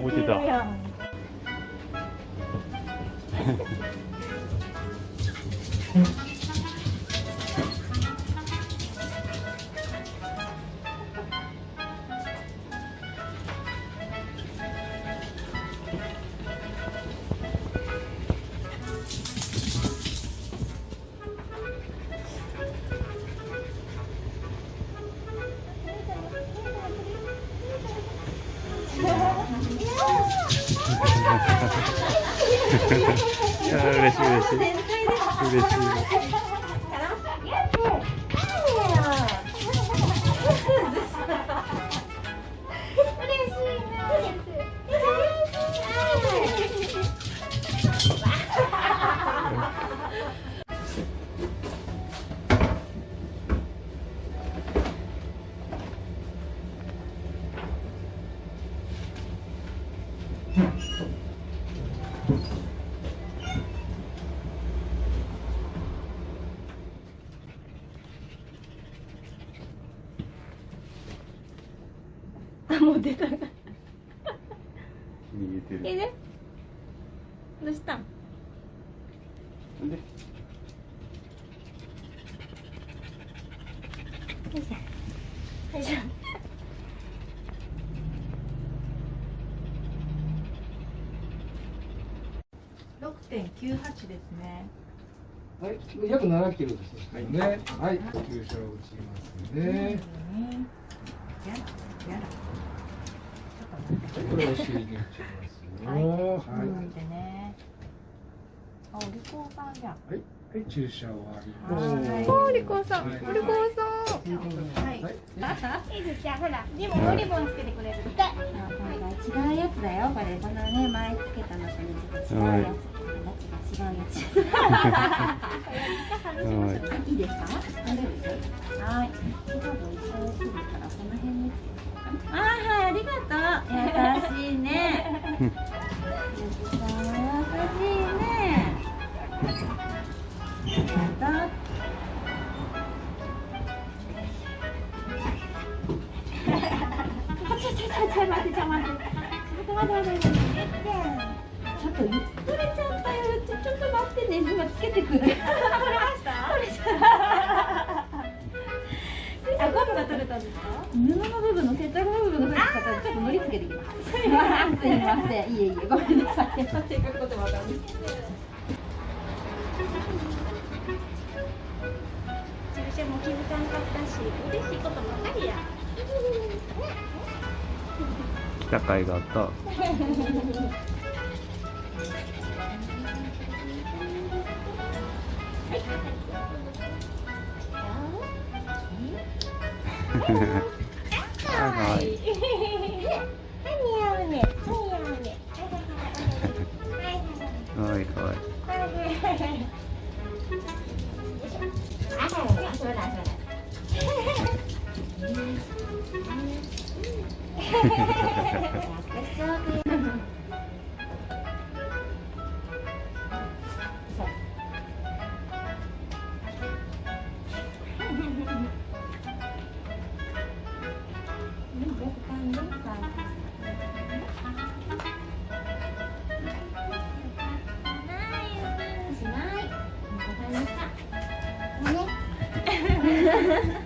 覚えてた。嬉しい嬉しい嬉しい。もう出た。逃げてる。げて。どうしたん？なんで？よいしょ。よいしょ。6.98ですね。はい、約7キロですね。はい、注射を打ちますね。これお尻に打ちますよ。はいでね。あ、お利口さんじゃん。はい、注射終わりました。お利口さん、お利口さん。はい。いいですじゃあほら、リボンおリボンつけてくれるって。違うやつだよ。これこのね前つけたのと違うやつ。違うやつ。いいですか？大丈夫です。はい。ちょっと忙しいからこの辺につけておこうかな。はい、ありがとう。優しいね。優しいね。やった。ちょっと待って。ちょっと取れちゃったよ。ちょっと待ってね。今つけてくる。取れました？取れちゃった。あ、ゴムが取れたんですか？布の部分の接着の部分が取れちゃったのでちょっと塗りつけてきます。すいません。いえごめんなさい。せっかくことわかる。注射も気づかんかったし、嬉しいことばかりや。来た甲斐があった。はい。はいはい。ね。